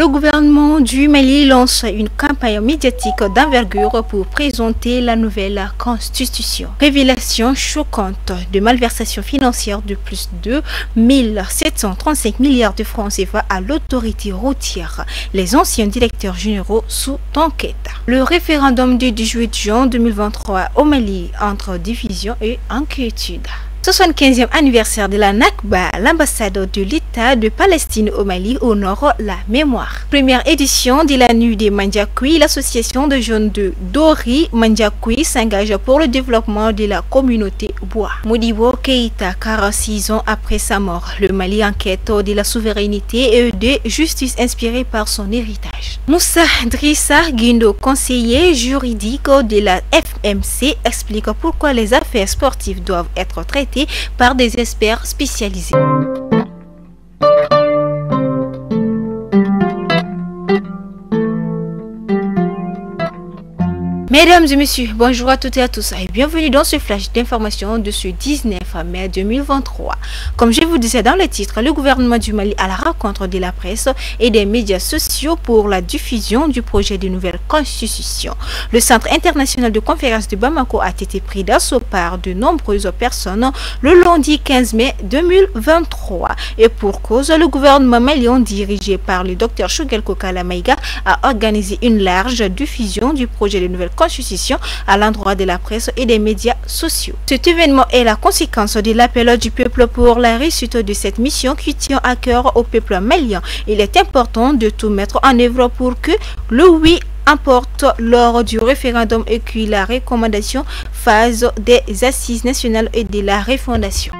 Le gouvernement du Mali lance une campagne médiatique d'envergure pour présenter la nouvelle constitution. Révélation choquante de malversation financière de plus de 1735 milliards de francs CFA à l'autorité routière. Les anciens directeurs généraux sous enquête. Le référendum du 18 juin 2023 au Mali entre division et inquiétude. 75e anniversaire de la Nakba, l'ambassade de l'État de Palestine au Mali honore la mémoire. Première édition de la nuit des Mandiakoui, l'association de jeunes de Dori Mandiakoui s'engage pour le développement de la communauté bois. Modibo Keïta, 46 ans après sa mort, le Mali enquête de la souveraineté et de justice inspirée par son héritage. Moussa Drissa Guindo, conseiller juridique de la FMC, explique pourquoi les affaires sportives doivent être traitées par des experts spécialisés. Mesdames et messieurs, bonjour à toutes et à tous et bienvenue dans ce flash d'information de ce 19 mai 2023. Comme je vous disais dans le titre, le gouvernement du Mali à la rencontre de la presse et des médias sociaux pour la diffusion du projet de nouvelle constitution. Le Centre international de conférence de Bamako a été pris d'assaut par de nombreuses personnes le lundi 15 mai 2023. Et pour cause, le gouvernement malien dirigé par le Dr Choguel Kokala Maïga a organisé une large diffusion du projet de nouvelle constitution à l'endroit de la presse et des médias sociaux. Cet événement est la conséquence de l'appel du peuple pour la réussite de cette mission qui tient à cœur au peuple malien. Il est important de tout mettre en œuvre pour que le oui importe lors du référendum et que la recommandation phase des assises nationales et de la refondation.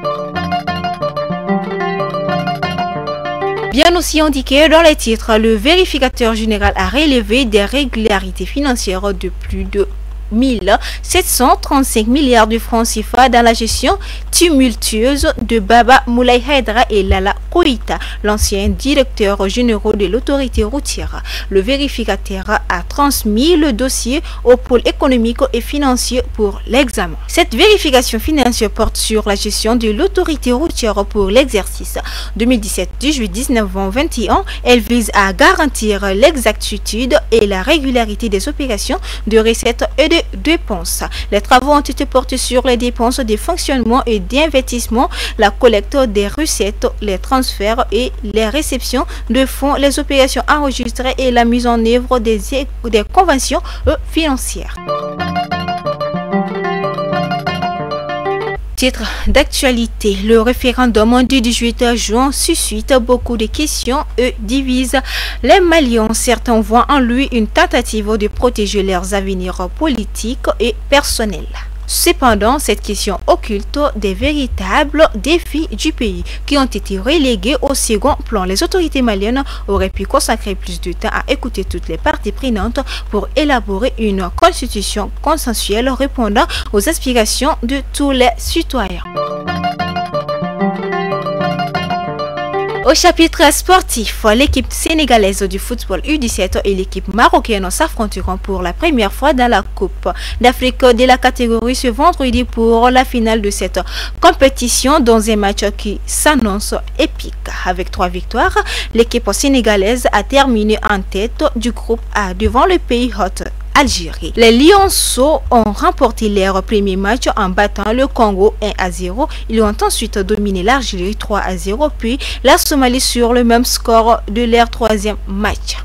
Bien aussi indiqué dans les titres, le vérificateur général a relevé des régularités financières de plus de 1735 milliards de francs CFA dans la gestion tumultueuse de Baba Moulay Haidara et Lala Koïta, l'ancien directeur général de l'autorité routière. Le vérificateur a transmis le dossier au pôle économique et financier pour l'examen. Cette vérification financière porte sur la gestion de l'autorité routière pour l'exercice 2017, 18, 19, 20, 21. Elle vise à garantir l'exactitude et la régularité des opérations de recettes et de dépenses. Les travaux ont été portés sur les dépenses de fonctionnement et d'investissement, la collecte des recettes, les transferts et les réceptions de fonds, les opérations enregistrées et la mise en œuvre des conventions financières. Titre d'actualité, le référendum du 18 juin suscite beaucoup de questions et divise les Maliens. Certains voient en lui une tentative de protéger leurs avenirs politiques et personnels. Cependant, cette question occulte des véritables défis du pays qui ont été relégués au second plan. Les autorités maliennes auraient pu consacrer plus de temps à écouter toutes les parties prenantes pour élaborer une constitution consensuelle répondant aux aspirations de tous les citoyens. Au chapitre sportif, l'équipe sénégalaise du football U17 et l'équipe marocaine s'affronteront pour la première fois dans la Coupe d'Afrique de la catégorie ce vendredi pour la finale de cette compétition dans un match qui s'annonce épique. Avec 3 victoires, l'équipe sénégalaise a terminé en tête du groupe A devant le pays hôte Algérie. Les Lionceaux ont remporté leur premier match en battant le Congo 1-0. Ils ont ensuite dominé l'Algérie 3-0, puis la Somalie sur le même score de leur 3e match.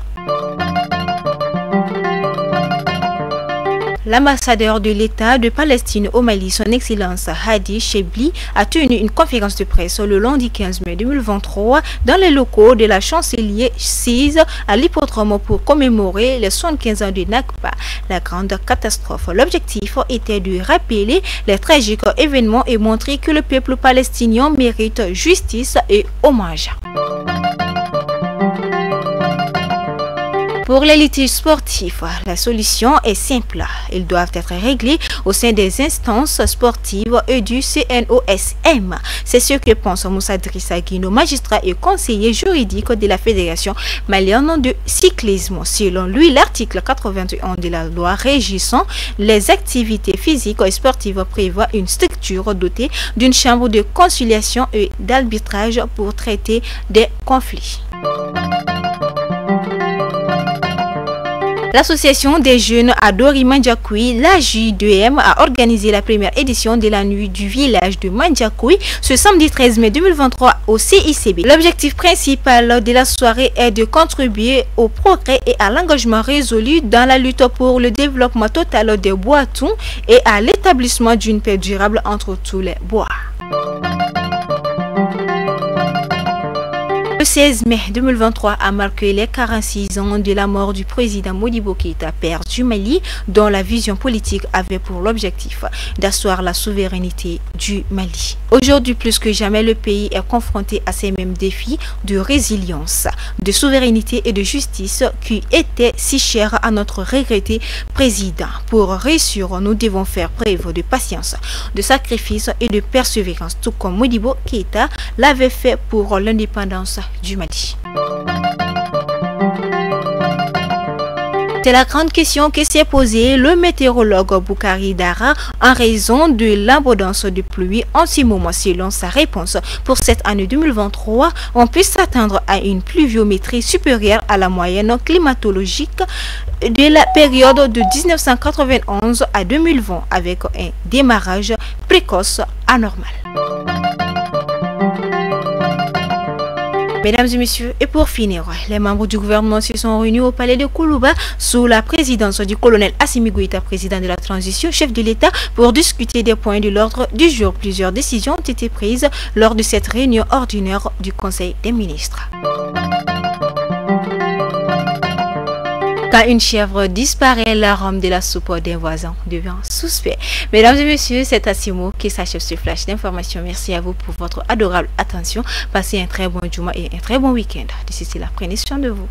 L'ambassadeur de l'État de Palestine au Mali, son Excellence Hadi Chebli, a tenu une conférence de presse le lundi 15 mai 2023 dans les locaux de la chancelier Sise à l'hippodrome pour commémorer les 75 ans de Nakba, la grande catastrophe. L'objectif était de rappeler les tragiques événements et montrer que le peuple palestinien mérite justice et hommage. Pour les litiges sportifs, la solution est simple. Ils doivent être réglés au sein des instances sportives et du CNOSM. C'est ce que pense Moussa Drissa Guindo, magistrat et conseiller juridique de la Fédération malienne de cyclisme. Selon lui, l'article 81 de la loi régissant les activités physiques et sportives prévoit une structure dotée d'une chambre de conciliation et d'arbitrage pour traiter des conflits. L'association des jeunes à Dori Mandjakoui, la J2M, a organisé la première édition de la nuit du village de Mandjakoui ce samedi 13 mai 2023 au CICB. L'objectif principal de la soirée est de contribuer au progrès et à l'engagement résolu dans la lutte pour le développement total des bois-tous et à l'établissement d'une paix durable entre tous les bois. Le 16 mai 2023 a marqué les 46 ans de la mort du président Modibo Keïta, père du Mali, dont la vision politique avait pour l'objectif d'asseoir la souveraineté du Mali. Aujourd'hui, plus que jamais, le pays est confronté à ces mêmes défis de résilience, de souveraineté et de justice qui étaient si chers à notre regretté président. Pour réussir, nous devons faire preuve de patience, de sacrifice et de persévérance, tout comme Modibo Keïta l'avait fait pour l'indépendance du Mali. C'est la grande question que s'est posée le météorologue Boukari Dara en raison de l'abondance de pluie en ce moment. Selon sa réponse, pour cette année 2023, on peut s'attendre à une pluviométrie supérieure à la moyenne climatologique de la période de 1991 à 2020 avec un démarrage précoce anormal. Mesdames et messieurs, et pour finir, les membres du gouvernement se sont réunis au palais de Koulouba sous la présidence du colonel Assimi Goïta, président de la transition, chef de l'État, pour discuter des points de l'ordre du jour. Plusieurs décisions ont été prises lors de cette réunion ordinaire du Conseil des ministres. Quand une chèvre disparaît, l'arôme de la soupe d'un voisin devient suspect. Mesdames et messieurs, c'est à ce mot que s'achève ce flash d'information. Merci à vous pour votre adorable attention. Passez un très bon jour et un très bon week-end. D'ici là, prenez soin de vous.